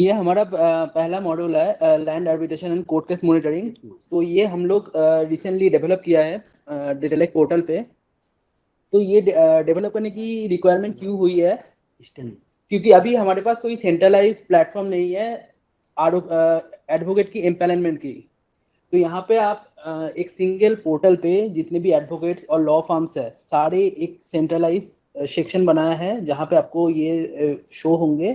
ये हमारा पहला मॉड्यूल है land arbitration and court case monitoring. तो ये हम लोग रिसेंटली डेवलप किया है डेटा लेक पोर्टल पे। तो ये डेवलप करने की रिक्वायरमेंट क्यों हुई है? क्योंकि अभी हमारे पास कोई सेंट्रलाइज प्लेटफॉर्म नहीं है एडवोकेट की एम्पैनलमेंट की। तो यहाँ पे आप एक सिंगल पोर्टल पे जितने भी एडवोकेट्स और लॉ फर्म्स है सारे एक सेंट्रलाइज सेक्शन बनाया है जहाँ पे आपको ये शो होंगे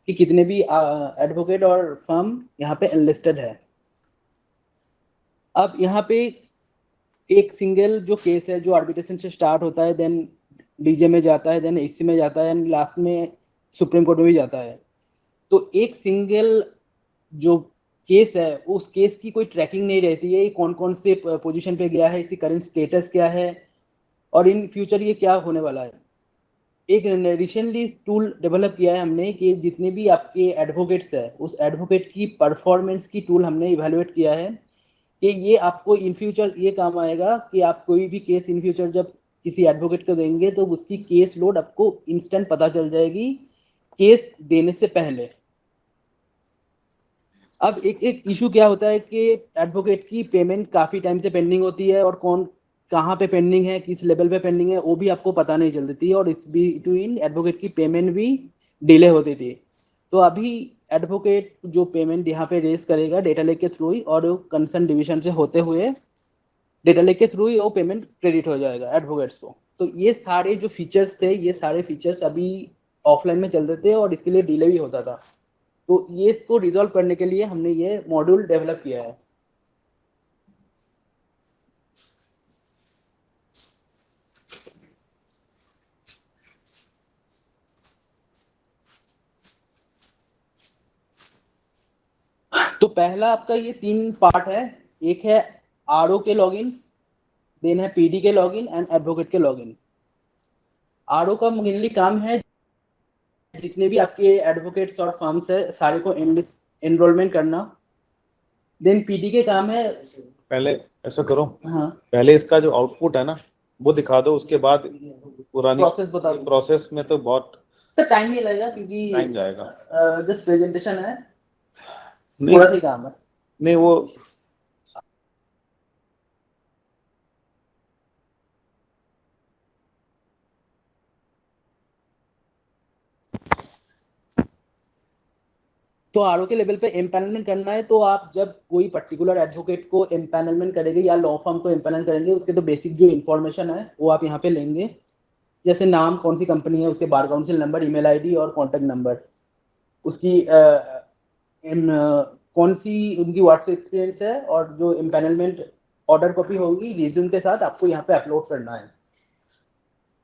कि कितने भी एडवोकेट और फर्म यहाँ पे एनलिस्टेड है। अब यहाँ पे एक सिंगल जो केस है जो आर्बिट्रेशन से स्टार्ट होता है, देन डीजे में जाता है, देन एससी में जाता है, एंड लास्ट में सुप्रीम कोर्ट में भी जाता है। तो एक सिंगल जो केस है उस केस की कोई ट्रैकिंग नहीं रहती है, ये कौन कौन से पोजीशन पे गया है, इसकी करंट स्टेटस क्या है और इन फ्यूचर ये क्या होने वाला है। एक रिसेंटली टूल डेवलप किया है हमने कि जितने भी आपके एडवोकेट्स है उस एडवोकेट की परफॉर्मेंस की टूल हमने इवेलुएट किया है कि ये आपको इन फ्यूचर ये काम आएगा कि आप कोई भी केस इन फ्यूचर जब किसी एडवोकेट को देंगे तो उसकी केस लोड आपको इंस्टेंट पता चल जाएगी केस देने से पहले। अब एक एक इशू क्या होता है कि एडवोकेट की पेमेंट काफ़ी टाइम से पेंडिंग होती है और कौन कहाँ पे पेंडिंग है, किस लेवल पे पेंडिंग है, वो भी आपको पता नहीं चलती थी और इस बिटवीन एडवोकेट की पेमेंट भी डिले होती थी। तो अभी एडवोकेट जो पेमेंट यहाँ पे रेज करेगा डेटा लेक के थ्रू ही और कंसर्न डिवीजन से होते हुए डेटा लेक के थ्रू ही वो पेमेंट क्रेडिट हो जाएगा एडवोकेट्स को। तो ये सारे जो फीचर्स थे ये सारे फीचर्स अभी ऑफलाइन में चलते थे और इसके लिए डिले भी होता था। तो ये इसको रिजॉल्व करने के लिए हमने ये मॉड्यूल डेवलप किया है। तो पहला आपका ये 3 पार्ट है। एक है आरओ के लॉगिन, देन है पीडी के लॉगिन एंड एडवोकेट के लॉगिन। आरओ का मेनली काम है जितने भी आपके एडवोकेट्स और फर्म्स है सारे को एनरोलमेंट करना। देन पीडी के काम है। पहले ऐसा करो, हाँ, पहले इसका जो आउटपुट है ना वो दिखा दो, उसके बाद पुरानी प्रोसेस बता दो। प्रोसेस में तो बहुत सर टाइम नहीं लगेगा क्योंकि टाइम जाएगा। जस्ट प्रेजेंटेशन है, नहीं थोड़ा सा ही काम है। नहीं वो तो आरओ के लेवल पे एम्पैनलमेंट करना है तो आप जब कोई पर्टिकुलर एडवोकेट को एम्पैनलमेंट करेंगे या लॉ फर्म को एम्पैनल करेंगे उसके तो बेसिक जो इन्फॉर्मेशन है वो आप यहाँ पे लेंगे, जैसे नाम, कौन सी कंपनी है, उसके bar council number, email ID और कॉन्टैक्ट नंबर, उसकी कौन सी उनकी व्हाट्सएप एक्सपीरियंस है और जो एम्पैनलमेंट ऑर्डर कॉपी होगी रिज्यूम के साथ आपको यहाँ पे अपलोड करना है।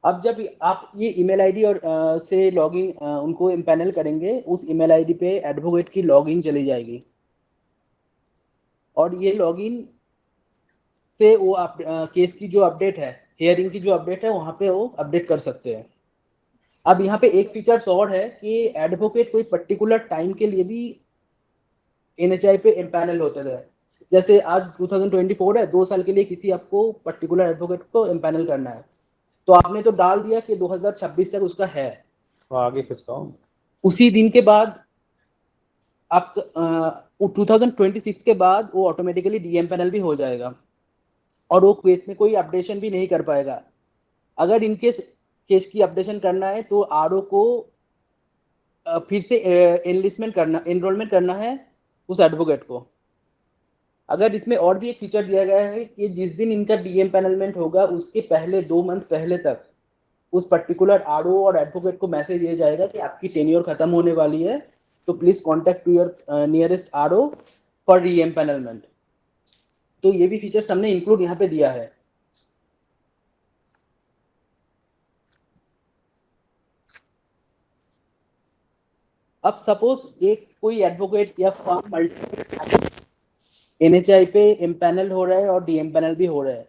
अब जब आप ये ईमेल आईडी और से लॉगिन उनको एम्पैनल करेंगे उस ईमेल आईडी पे एडवोकेट की लॉगिन चली जाएगी और ये लॉगिन से वो केस की जो अपडेट है, हियरिंग की जो अपडेट है वहाँ पे वो अपडेट कर सकते हैं। अब यहाँ पे एक फीचर्स और है कि एडवोकेट कोई पर्टिकुलर टाइम के लिए भी एनएचआई पे एम्पैनल होते थे। जैसे आज 2024 है, 2 साल के लिए किसी आपको पर्टिकुलर एडवोकेट को एम्पैनल करना है तो आपने तो डाल दिया कि 2026 तक उसका है। तो आगे किसका हो? उसी दिन के बाद आप 2026 के बाद वो ऑटोमेटिकली डीएम पैनल भी हो जाएगा और वो केस में कोई अपडेशन भी नहीं कर पाएगा। अगर इनके केस की अपडेशन करना है तो आरओ को फिर से एनरोलमेंट करना है उस एडवोकेट को। अगर इसमें और भी एक फीचर दिया गया है कि जिस दिन इनका डीएम पैनलमेंट होगा उसके पहले 2 मंथ पहले तक उस पर्टिकुलर आरओ और एडवोकेट को मैसेज दिया जाएगा कि आपकी टेन्योर खत्म होने वाली है, तो please contact to your nearest RO for reempanelment. तो ये भी फीचर्स हमने इंक्लूड यहाँ पे दिया है। अब सपोज एक कोई एडवोकेट या फर्म मल्टीपल एनएचआई पे एम्पैनल हो रहा है और डी एम्पैनल भी हो रहा है,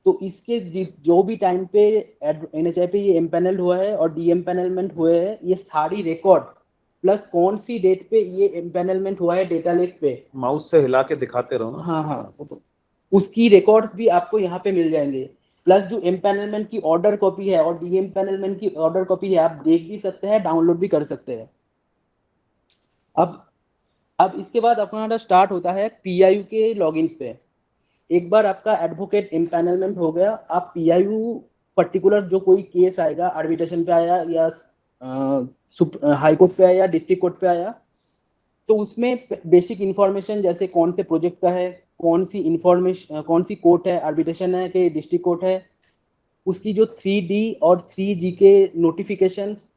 तो इसके जो भी टाइम पे एनएचआई पे ये एम्पैनल हुआ है और डी एम्पैनलमेंट हुए हैं ये सारी रिकॉर्ड प्लस कौन सी डेट पे ये एम्पैनलमेंट हुआ है डेटा लेक पे। माउस से हिला के दिखाते रहो ना। हाँ हाँ, तो उसकी रिकॉर्ड्स भी आपको यहाँ पे मिल जाएंगे। प्लस जो एम्पैनलमेंट की ऑर्डर कॉपी है और डी एम्पैनलमेंट की ऑर्डर कॉपी है आप देख भी सकते हैं, डाउनलोड भी कर सकते हैं। अब अब इसके बाद अपना स्टार्ट होता है पीआईयू के लॉगिन्स पे। एक बार आपका एडवोकेट इम्पैनलमेंट हो गया, आप पीआईयू पर्टिकुलर जो कोई केस आएगा, आर्बिट्रेशन पे आया या हाई कोर्ट पे आया या डिस्ट्रिक्ट कोर्ट पे आया, तो उसमें बेसिक इंफॉर्मेशन जैसे कौन से प्रोजेक्ट का है, कौन सी इंफॉर्मेशन, कौन सी कोर्ट है, आर्बिट्रेशन है कि डिस्ट्रिक्ट कोर्ट है, उसकी जो 3D और 3G के नोटिफिकेशंस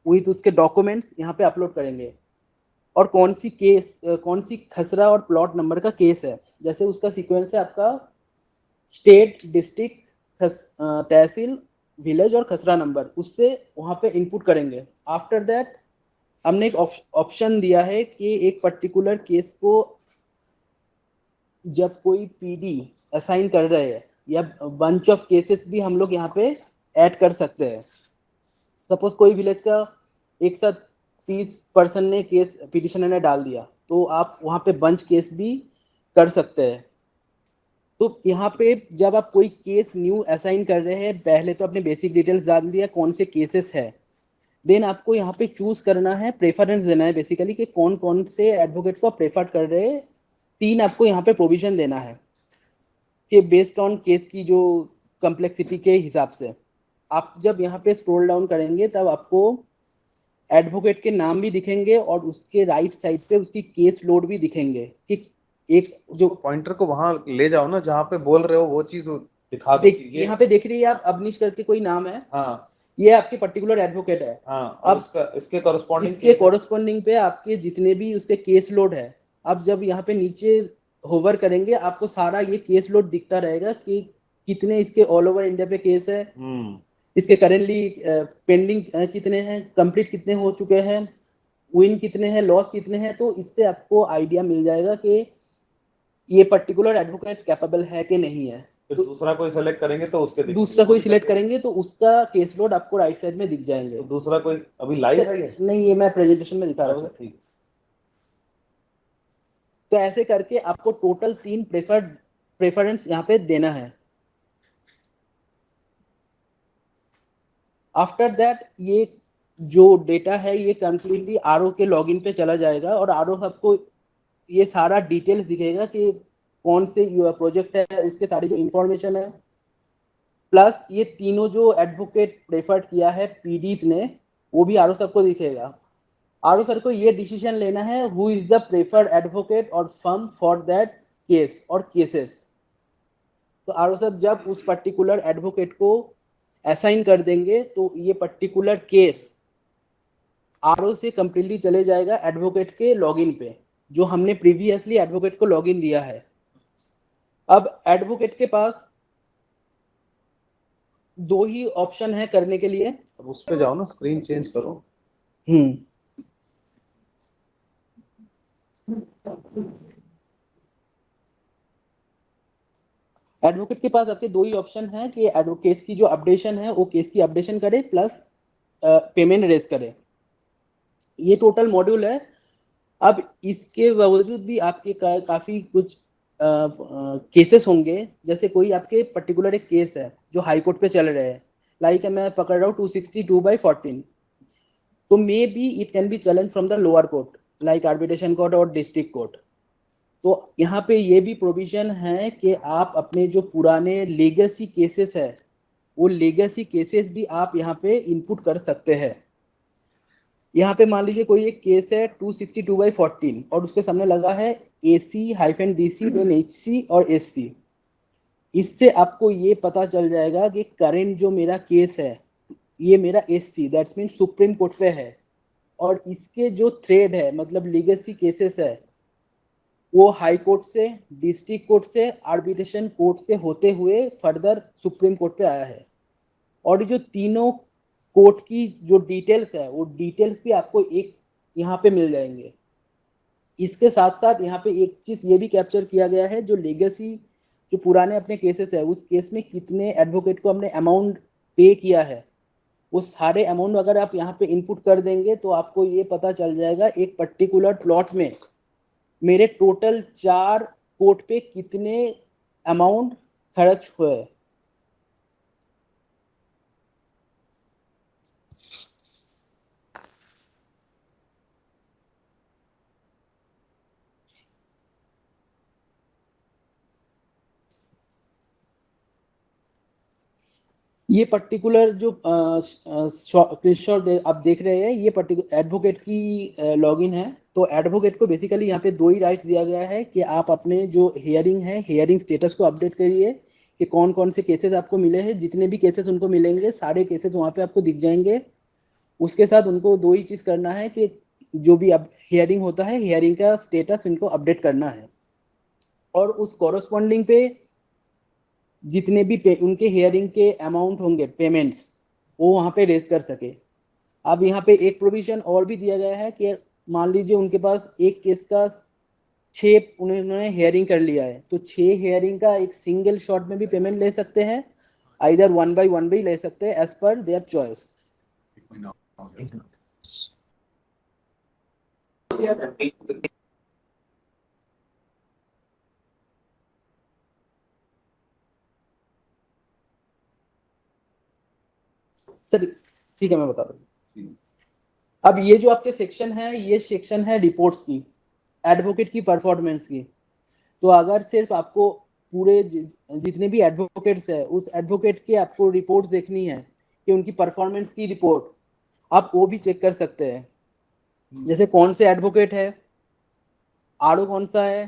विथ उसके डॉक्यूमेंट्स यहाँ पे अपलोड करेंगे। और कौन सी केस, कौन सी खसरा और प्लॉट नंबर का केस है, जैसे उसका सीक्वेंस है आपका स्टेट, डिस्ट्रिक्ट, तहसील, विलेज और खसरा नंबर, उससे वहाँ पे इनपुट करेंगे। आफ्टर दैट हमने एक ऑप्शन दिया है कि एक पर्टिकुलर केस को जब कोई पीडी असाइन कर रहे हैं या बंच ऑफ केसेस भी हम लोग यहाँ पे ऐड कर सकते हैं। सपोज कोई विलेज का एक साथ 30 पर्सन ने केस पिटिशनर ने डाल दिया, तो आप वहाँ पे बंच केस भी कर सकते हैं। तो यहाँ पे जब आप कोई केस न्यू असाइन कर रहे हैं, पहले तो अपने बेसिक डिटेल्स डाल दिया कौन से केसेस है, देन आपको यहाँ पे चूज करना है, प्रेफरेंस देना है बेसिकली कि कौन कौन से एडवोकेट को आप प्रेफर कर रहे हैं। 3 आपको यहाँ पे प्रोविजन देना है कि बेस्ड ऑन केस की जो कम्प्लेक्सिटी के हिसाब से। आप जब यहाँ पे स्क्रॉल डाउन करेंगे तब आपको एडवोकेट के नाम भी दिखेंगे और उसके राइट साइड पे उसकी केस लोड भी दिखेंगे कि एक जो पॉइंटर को वहां ले जाओ ना जहाँ पे बोल रहे हो, वो चीज दिखा दो कि ये। यहाँ पे देख रही है आप, अवनीश करके कोई नाम है, हाँ ये आपके पर्टिकुलर एडवोकेट है। हाँ, और अब इसका इसके कॉरस्पॉन्डिंग इसके केस है। कॉरस्पॉन्डिंग पे आपके जितने भी उसके केस लोड है, आप जब यहाँ पे नीचे होवर करेंगे आपको सारा ये केस लोड दिखता रहेगा कि कितने इसके ऑल ओवर इंडिया पे केस है, इसके करेंटली पेंडिंग कितने हैं, कंप्लीट कितने हो चुके हैं, विन कितने हैं, लॉस कितने हैं। तो इससे आपको आइडिया मिल जाएगा कि ये पर्टिकुलर एडवोकेट कैपेबल है कि नहीं है। फिर तो दूसरा कोई सेलेक्ट करेंगे तो उसके दिखेंगे, दूसरा वो कोई भी सिलेक्ट करके। करेंगे तो उसका केस लोड आपको राइट साइड में दिख जाएंगे। तो दूसरा कोई अभी लाइव है ये? नहीं, ये मैं प्रेजेंटेशन में दिखा रहा अच्छा हूँ। ठीक। तो ऐसे करके आपको टोटल 3 प्रेफरेंस यहाँ पे देना है। आफ्टर दैट ये जो डेटा है ये कंप्लीटली आरओ के लॉगिन पे चला जाएगा और आरओ सबको ये सारा डिटेल्स दिखेगा कि कौन से प्रोजेक्ट है, उसके सारी जो इंफॉर्मेशन है, प्लस ये तीनों जो एडवोकेट प्रेफर्ड किया है पीडीज ने, वो भी आरओ सबको दिखेगा। आरओ सर को ये डिसीजन लेना है who is the preferred advocate और फर्म फॉर दैट केस और केसेस। तो आरओ सर जब उस पर्टिकुलर एडवोकेट को असाइन कर देंगे तो ये पर्टिकुलर केस आरओ से कंप्लीटली चले जाएगा एडवोकेट के लॉगिन पे, जो हमने प्रीवियसली एडवोकेट को लॉगिन दिया है। अब एडवोकेट के पास 2 ही ऑप्शन है करने के लिए। अब उस पे जाओ ना, स्क्रीन चेंज करो। हम्म एडवोकेट के पास आपके 2 ही ऑप्शन है कि केस की जो अपडेशन है वो केस की अपडेशन करे प्लस पेमेंट रेज करे। ये टोटल मॉड्यूल है। अब इसके बावजूद भी आपके काफी कुछ केसेस होंगे, जैसे कोई आपके पर्टिकुलर एक केस है जो हाई कोर्ट पे चल रहे हैं, लाइक मैं पकड़ रहा हूँ 262/14, तो may be it can be challenge from the lower court like arbitration court और डिस्ट्रिक्ट कोर्ट। तो यहाँ पे ये भी प्रोविजन है कि आप अपने जो पुराने लेगेसी केसेस है, वो लेगेसी केसेस भी आप यहाँ पे इनपुट कर सकते हैं। यहाँ पे मान लीजिए कोई एक केस है 262/14 और उसके सामने लगा है AC-DC देन HC और SC। इससे आपको ये पता चल जाएगा कि करेंट जो मेरा केस है ये मेरा SC that's mean supreme court पे है, और इसके जो थ्रेड है मतलब लीगेसी केसेस है वो हाई कोर्ट से, डिस्ट्रिक्ट कोर्ट से, आर्बिट्रेशन कोर्ट से होते हुए फर्दर सुप्रीम कोर्ट पे आया है। और ये जो तीनों कोर्ट की जो डिटेल्स है वो डिटेल्स भी आपको एक यहाँ पे मिल जाएंगे। इसके साथ साथ यहाँ पे एक चीज ये भी कैप्चर किया गया है, जो लेगेसी जो पुराने अपने केसेस है उस केस में कितने एडवोकेट को हमने अमाउंट पे किया है, वो सारे अमाउंट अगर आप यहाँ पे इनपुट कर देंगे तो आपको ये पता चल जाएगा एक पर्टिकुलर प्लॉट में मेरे टोटल 4 कोर्ट पे कितने अमाउंट खर्च हुए। ये पर्टिकुलर जो स्क्रीनशॉट आप देख रहे हैं, ये पर्टिकुलर एडवोकेट की लॉगिन है। तो एडवोकेट को बेसिकली यहाँ पे दो ही राइट्स दिया गया है कि आप अपने जो हियरिंग है, हियरिंग स्टेटस को अपडेट करिए कि कौन कौन से केसेस आपको मिले हैं। जितने भी केसेस उनको मिलेंगे, सारे केसेस वहाँ पे आपको दिख जाएंगे। उसके साथ उनको दो ही चीज़ करना है कि जो भी अब हियरिंग होता है, हियरिंग का स्टेटस उनको अपडेट करना है, और उस कॉरस्पॉन्डिंग पे जितने भी उनके हियरिंग के अमाउंट होंगे, पेमेंट्स, वो वहाँ पे रेज कर सके। अब यहाँ पे एक प्रोविजन और भी दिया गया है कि मान लीजिए उनके पास एक केस का 6 उन्होंने हेयरिंग कर लिया है, तो 6 हेयरिंग का एक सिंगल शॉट में भी पेमेंट ले सकते हैं, आइदर 1 by 1 भी ले सकते हैं, as per their choice. Sir ठीक है, मैं बता दूँ। अब ये जो आपके सेक्शन है, ये सेक्शन है रिपोर्ट्स की, एडवोकेट की परफॉर्मेंस की। तो अगर सिर्फ आपको पूरे जितने भी एडवोकेट्स है, उस एडवोकेट के आपको रिपोर्ट्स देखनी है कि उनकी परफॉर्मेंस की रिपोर्ट, आप वो भी चेक कर सकते हैं। जैसे कौन से एडवोकेट है, आरओ कौन सा है,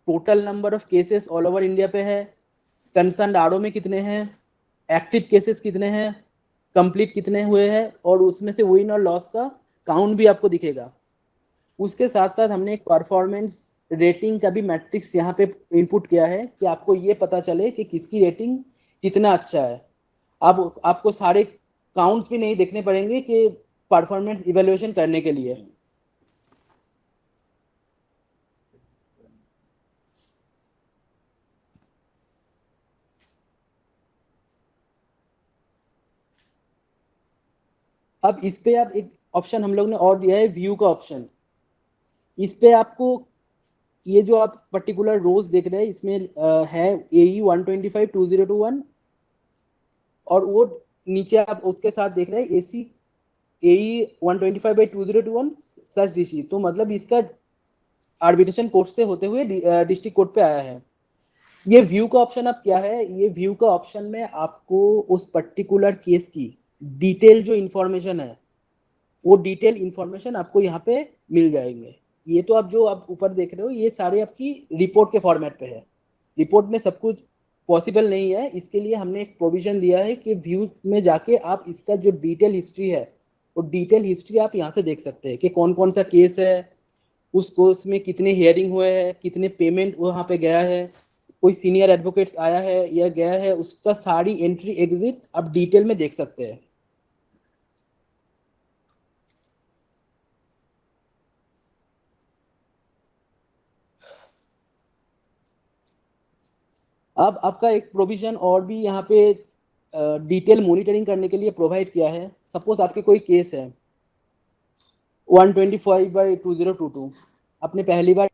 total number of cases all over India पे है, कंसर्न आरओ में कितने हैं, एक्टिव केसेस कितने हैं, कंप्लीट कितने हुए हैं, और उसमें से विन और लॉस का काउंट भी आपको दिखेगा। उसके साथ साथ हमने एक परफॉर्मेंस रेटिंग का भी मैट्रिक्स यहाँ पे इनपुट किया है कि आपको ये पता चले कि किसकी रेटिंग कितना अच्छा है। अब आपको सारे काउंट्स भी नहीं देखने पड़ेंगे कि परफॉर्मेंस इवेल्युएशन करने के लिए। अब इस पे आप एक ऑप्शन हम लोग ने और दिया है, व्यू का ऑप्शन। इस पे आपको ये जो आप पर्टिकुलर रोज देख रहे हैं, इसमें है AE 125/2021, और वो नीचे आप उसके साथ देख रहे हैं AE 125/2021/DC। तो मतलब इसका आर्बिट्रेशन कोर्ट से होते हुए डिस्ट्रिक्ट कोर्ट पे आया है। ये व्यू का ऑप्शन अब क्या है, ये व्यू का ऑप्शन में आपको उस पर्टिकुलर केस की डिटेल जो इंफॉर्मेशन है, वो डिटेल इंफॉर्मेशन आपको यहाँ पे मिल जाएंगे। ये तो आप जो आप ऊपर देख रहे हो, ये सारे आपकी रिपोर्ट के फॉर्मेट पे है। रिपोर्ट में सब कुछ पॉसिबल नहीं है, इसके लिए हमने एक प्रोविजन दिया है कि व्यू में जाके आप इसका जो डिटेल हिस्ट्री है, वो डिटेल हिस्ट्री आप यहाँ से देख सकते हैं कि कौन कौन सा केस है, उस कोर्स में कितने हियरिंग हुए हैं, कितने पेमेंट वहाँ पे गया है, कोई सीनियर एडवोकेट्स आया है या गया है, उसका सारी एंट्री एग्जिट आप डिटेल में देख सकते हैं। अब आपका एक प्रोविजन और भी यहाँ पे डिटेल मॉनिटरिंग करने के लिए प्रोवाइड किया है। सपोज आपके कोई केस है 125/2022, आपने पहली बार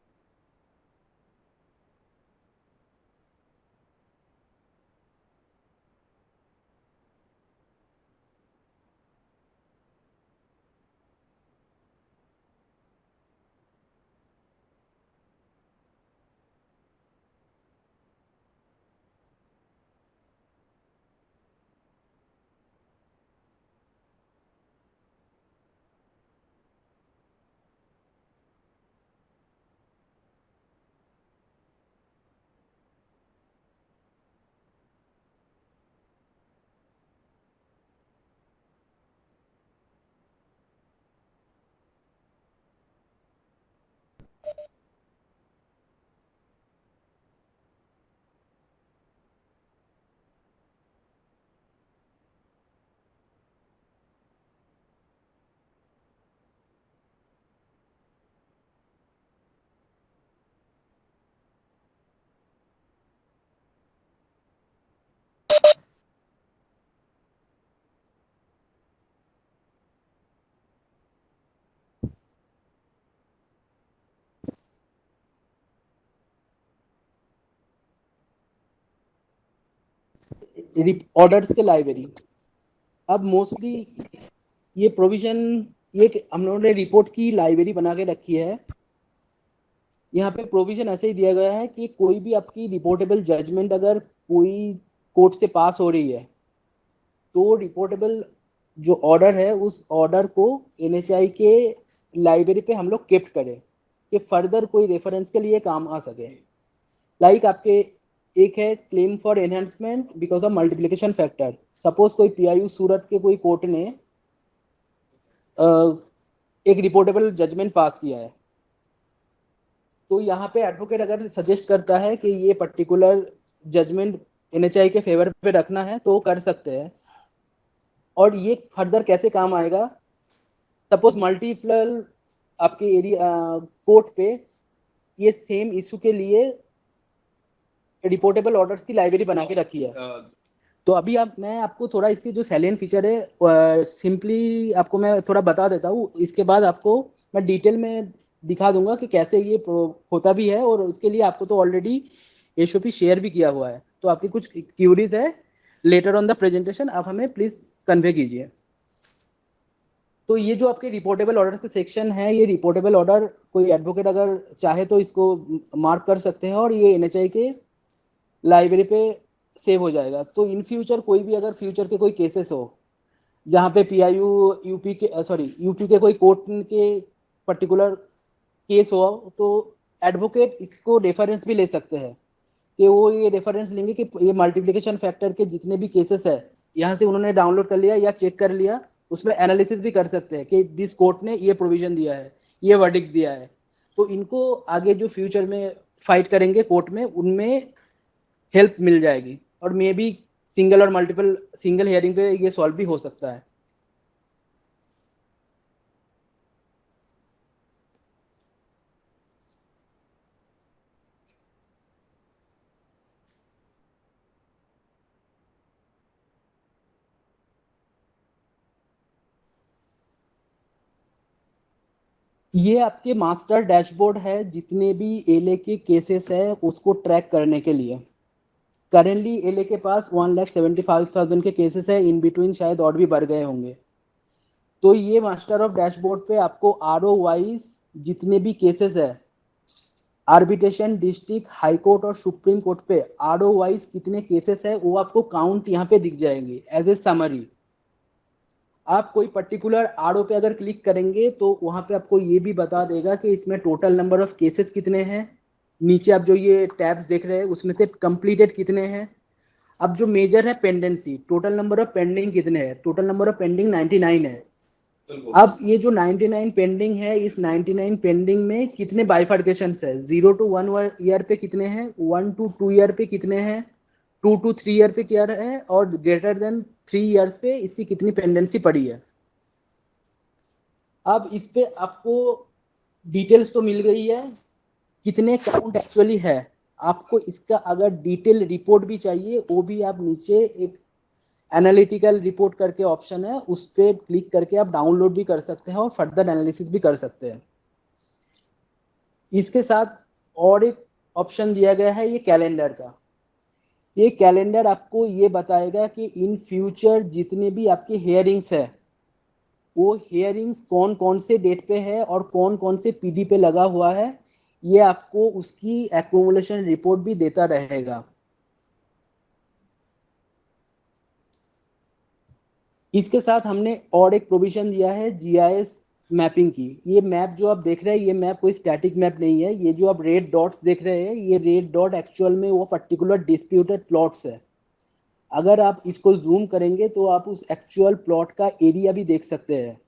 ऑर्डर्स के लाइब्रेरी, अब मोस्टली ये प्रोविजन, ये हम लोगों ने रिपोर्ट की लाइब्रेरी बना के रखी है। यहाँ पे प्रोविजन ऐसे ही दिया गया है कि कोई भी आपकी रिपोर्टेबल जजमेंट अगर कोई कोर्ट से पास हो रही है, तो रिपोर्टेबल जो ऑर्डर है उस ऑर्डर को एनएचआई के लाइब्रेरी पे हम लोग केप्ट करें कि फर्दर कोई रेफरेंस के लिए काम आ सके। लाइक आपके एक है claim for enhancement because of multiplication factor. Suppose कोई पीआईयू सूरत के कोई कोर्ट ने एक रिपोर्टेबल जजमेंट पास किया है, तो यहाँ पे एडवोकेट अगर सजेस्ट करता है कि ये पर्टिकुलर जजमेंट एनएचआई के फेवर पे रखना है तो कर सकते हैं। और ये फर्दर कैसे काम आएगा, सपोज मल्टीपल आपके एरिया कोर्ट पे ये सेम इशू के लिए रिपोर्टेबल ऑर्डर्स की लाइब्रेरी बना के रखी है। तो अभी मैं आपको थोड़ा इसकी जो सैलिएंट फीचर है सिंपली आपको मैं थोड़ा बता देता हूँ, इसके बाद आपको मैं डिटेल में दिखा दूंगा कि कैसे ये होता भी है। और उसके लिए आपको तो ऑलरेडी एसओपी शेयर भी किया हुआ है, तो आपकी कुछ क्यूरीज है लेटर ऑन द प्रेजेंटेशन आप हमें प्लीज कन्वे कीजिए। तो ये जो आपके रिपोर्टेबल ऑर्डर के सेक्शन है, ये रिपोर्टेबल ऑर्डर कोई एडवोकेट अगर चाहे तो इसको मार्क कर सकते हैं और ये एनएचआई के लाइब्रेरी पे सेव हो जाएगा। तो इन फ्यूचर कोई भी अगर फ्यूचर के कोई केसेस हो जहाँ पे पीआईयू यूपी के कोई कोर्ट के पर्टिकुलर केस हो, तो एडवोकेट इसको रेफरेंस भी ले सकते हैं कि वो ये रेफरेंस लेंगे कि ये मल्टीप्लिकेशन फैक्टर के जितने भी केसेस है यहाँ से उन्होंने डाउनलोड कर लिया या चेक कर लिया, उसमें एनालिसिस भी कर सकते हैं कि दिस कोर्ट ने ये प्रोविजन दिया है, ये वर्डिक्ट दिया है। तो इनको आगे जो फ्यूचर में फाइट करेंगे कोर्ट में उनमें हेल्प मिल जाएगी और मे बी सिंगल और मल्टीपल सिंगल हियरिंग पे ये सॉल्व भी हो सकता है। ये आपके मास्टर डैशबोर्ड है जितने भी एलए के केसेस है उसको ट्रैक करने के लिए। करेंटली एलए के पास 1,75,000 के केसेस है, इन बिटवीन शायद और भी बढ़ गए होंगे। तो ये मास्टर ऑफ डैशबोर्ड पे आपको आरओ वाइज जितने भी केसेस है आर्बिट्रेशन, डिस्ट्रिक्ट, हाई कोर्ट और सुप्रीम कोर्ट पे आरओ वाइज कितने केसेस है वो आपको काउंट यहाँ पे दिख जाएंगे एज ए समरी। आप कोई पर्टिकुलर आरओ पे अगर क्लिक करेंगे तो वहाँ पे आपको ये भी बता देगा कि इसमें टोटल नंबर ऑफ केसेस कितने हैं। नीचे आप जो ये टैब्स देख रहे हैं उसमें से कंप्लीटेड कितने हैं। अब जो मेजर है pendency, total number of pending कितने हैं, टोटल नंबर ऑफ पेंडिंग 99 है। अब ये जो 99 पेंडिंग है, इस 99 पेंडिंग में कितने बाइफर्केशंस है, 0 to 1 ईयर पे कितने हैं, 1 to 2 ईयर पे कितने हैं, 2 to 3 ईयर पे क्या है और ग्रेटर देन 3 ईयर्स पे इसकी कितनी पेंडेंसी पड़ी है। अब इस पे आपको डिटेल्स तो मिल गई है कितने काउंट एक्चुअली है। आपको इसका अगर डिटेल रिपोर्ट भी चाहिए वो भी आप नीचे एक एनालिटिकल रिपोर्ट करके ऑप्शन है उस पर क्लिक करके आप डाउनलोड भी कर सकते हैं और फर्दर एनालिसिस भी कर सकते हैं। इसके साथ और एक ऑप्शन दिया गया है ये कैलेंडर का। ये कैलेंडर आपको ये बताएगा कि इन फ्यूचर जितने भी आपके हियरिंग्स है वो हियरिंग्स कौन कौन से डेट पे है और कौन कौन से पीडी पे लगा हुआ है, ये आपको उसकी एक्यूमुलेशन रिपोर्ट भी देता रहेगा। इसके साथ हमने और एक प्रोविजन दिया है जीआईएस मैपिंग की। ये मैप जो आप देख रहे हैं ये मैप कोई स्टैटिक मैप नहीं है। ये जो आप रेड डॉट्स देख रहे हैं ये रेड डॉट एक्चुअल में वो पर्टिकुलर डिस्प्यूटेड प्लॉट्स है। अगर आप इसको जूम करेंगे तो आप उस एक्चुअल प्लॉट का एरिया भी देख सकते हैं।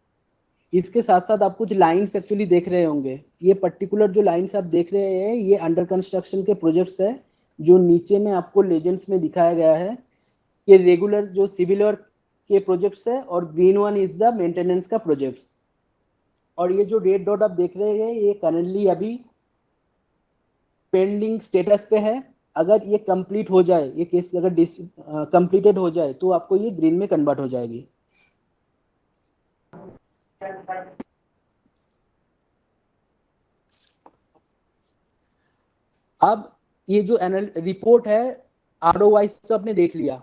इसके साथ साथ आप कुछ लाइंस एक्चुअली देख रहे होंगे। ये पर्टिकुलर जो लाइंस आप देख रहे हैं ये अंडर कंस्ट्रक्शन के प्रोजेक्ट्स है। जो नीचे में आपको लेजेंड्स में दिखाया गया है ये रेगुलर जो सिविल वर्क के प्रोजेक्ट्स है और green one is the maintenance का प्रोजेक्ट्स। और ये जो रेड डॉट आप देख रहे हैं ये करंटली अभी पेंडिंग स्टेटस पे है। अगर ये कंप्लीट हो जाए, ये केस अगर कंप्लीटेड हो जाए तो आपको ये ग्रीन में कन्वर्ट हो जाएगी। अब ये जो रिपोर्ट है आरओ वाइज तो आपने देख लिया।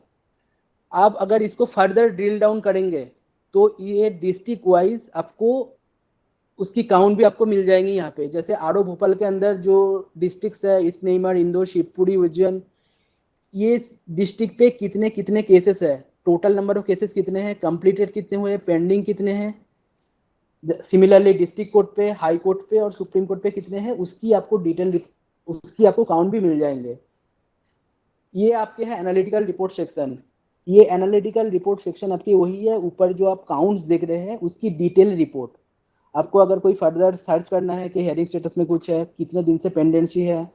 आप अगर इसको फर्दर ड्रिल डाउन करेंगे तो ये डिस्ट्रिक्ट वाइज आपको उसकी काउंट भी आपको मिल जाएंगी यहाँ पे। जैसे आरओ भोपाल के अंदर जो डिस्ट्रिक्ट्स है इसमें इंदौर, शिवपुरी, उज्जैन, ये डिस्ट्रिक्ट पे कितने कितने केसेस है, टोटल नंबर ऑफ केसेस कितने हैं, कंप्लीटेड कितने हुए, पेंडिंग कितने हैं, सिमिलरली डिस्ट्रिक्ट कोर्ट पे, हाई कोर्ट पे और सुप्रीम कोर्ट पे कितने हैं, उसकी आपको डिटेल, उसकी आपको काउंट भी मिल जाएंगे। ये आपके है एनालिटिकल रिपोर्ट सेक्शन। ये एनालिटिकल रिपोर्ट सेक्शन आपकी वही है, ऊपर जो आप काउंट्स देख रहे हैं उसकी डिटेल रिपोर्ट। आपको अगर कोई फर्दर सर्च करना है कि हेयरिंग स्टेटस में कुछ है, कितने दिन से पेंडेंसी है,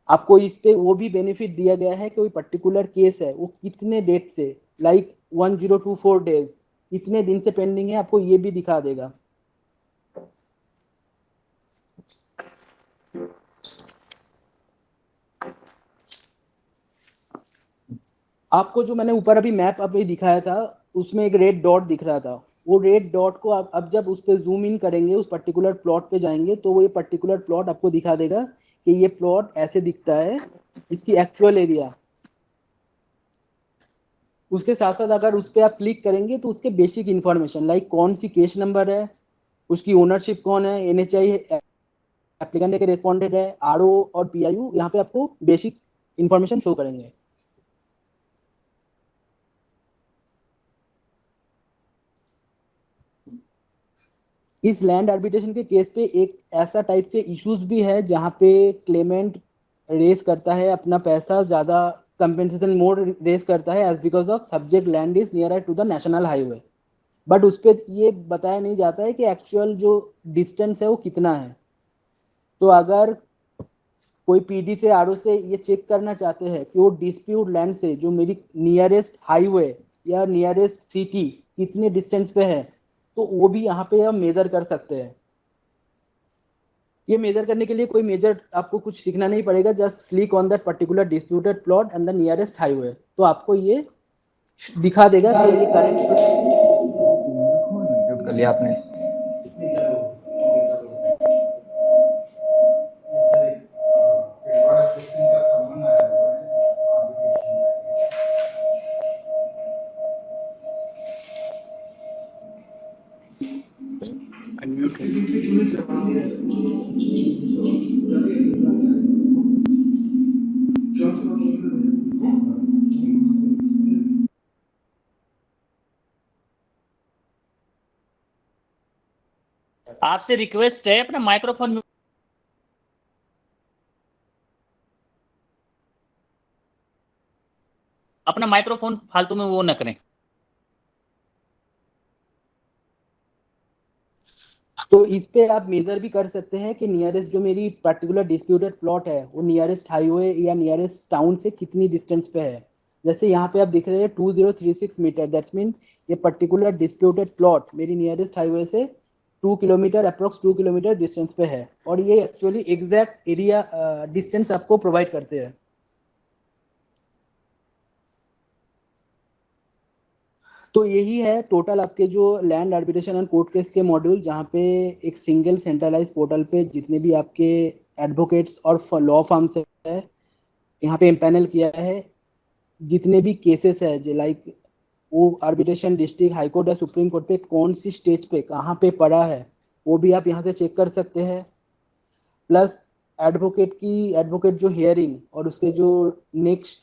आपको इस पे वो भी बेनिफिट दिया गया है कि कोई पर्टिकुलर केस है वो कितने डेट से, लाइक 1024 डेज, इतने दिन से पेंडिंग है, आपको ये भी दिखा देगा। आपको जो मैंने ऊपर अभी मैप अभी दिखाया था उसमें एक रेड डॉट दिख रहा था, वो रेड डॉट को आप अब जब उस पर जूम इन करेंगे, उस पर्टिकुलर प्लॉट पे जाएंगे तो वो ये पर्टिकुलर प्लॉट आपको दिखा देगा कि ये प्लॉट ऐसे दिखता है, इसकी एक्चुअल एरिया। उसके साथ साथ अगर उस पर आप क्लिक करेंगे तो उसके बेसिक इन्फॉर्मेशन लाइक कौन सी केस नंबर है, उसकी ओनरशिप कौन है, एनएचआई एप्लीकेंट है कि रेस्पोंडेंट है, आरओ और पीआईयू, यहाँ पे आपको बेसिक इन्फॉर्मेशन शो करेंगे। इस लैंड आर्बिट्रेशन के केस पे एक ऐसा टाइप के इश्यूज भी है जहाँ पे क्लेमेंट रेस करता है अपना पैसा ज़्यादा, कंपेंसेशन मोर रेस करता है as because of subject land is near to the national highway, but उस पर ये बताया नहीं जाता है कि एक्चुअल जो डिस्टेंस है वो कितना है। तो अगर कोई पीडी से आरओ से ये चेक करना चाहते हैं कि वो डिस्प्यूट लैंड से जो मेरी नियरेस्ट हाईवे या नियरेस्ट सिटी कितने डिस्टेंस पे है, तो वो भी यहाँ पे हम मेजर कर सकते हैं। ये मेजर करने के लिए कोई मेजर आपको कुछ सीखना नहीं पड़ेगा, just click on that particular disputed plot and the nearest highway, तो आपको ये दिखा देगा कि ये करेंट म्यूट कर लिया आपने। आपसे रिक्वेस्ट है अपना माइक्रोफोन फालतू में वो न करें। तो इस पे आप मेजर भी कर सकते हैं कि नियरेस्ट जो मेरी पर्टिकुलर डिस्प्यूटेड प्लॉट है वो नियरेस्ट हाईवे या नियरेस्ट टाउन से कितनी डिस्टेंस पे है। जैसे यहाँ पे आप दिख रहे हैं 2036 मीटर, दैट्स मीन ये पर्टिकुलर डिस्प्यूटेड प्लॉट मेरी नियरेस्ट हाईवे से 2 किलोमीटर, अप्रोक्स 2 किलोमीटर डिस्टेंस पे है, और ये एक्चुअली एग्जैक्ट एरिया डिस्टेंस आपको प्रोवाइड करते हैं। तो यही है टोटल आपके जो land arbitration and court case के मॉड्यूल, जहाँ पे एक सिंगल सेंट्रलाइज पोर्टल पे जितने भी आपके एडवोकेट्स और लॉ फर्म्स है यहाँ पे एम्पैनल किया है, जितने भी केसेस है जो लाइक वो आर्बिट्रेशन डिस्ट्रिक्ट हाई कोर्ट या सुप्रीम कोर्ट पे कौन सी स्टेज पे कहाँ पे पड़ा है, वो भी आप यहाँ से चेक कर सकते हैं। प्लस एडवोकेट जो हियरिंग और उसके जो नेक्स्ट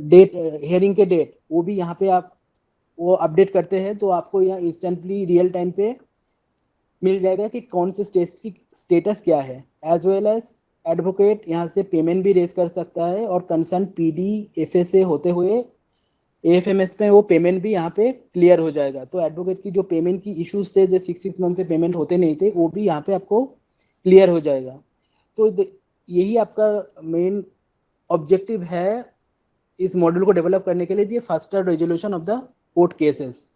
डेट, हियरिंग के डेट, वो भी यहाँ पे आप वो अपडेट करते हैं, तो आपको यहाँ इंस्टेंटली रियल टाइम पे मिल जाएगा कि कौन से स्टेज की स्टेटस क्या है, एज वेल एज एडवोकेट यहाँ से पेमेंट भी रेज कर सकता है, और कंसर्न पीडी एफए होते हुए एएफएमएस में वो पेमेंट भी यहाँ पे क्लियर हो जाएगा। तो एडवोकेट की जो पेमेंट की इश्यूज थे, जो 6 मंथ पे पेमेंट होते नहीं थे, वो भी यहाँ पे आपको क्लियर हो जाएगा। तो यही आपका मेन ऑब्जेक्टिव है इस मॉड्यूल को डेवलप करने के लिए, faster resolution of the court cases.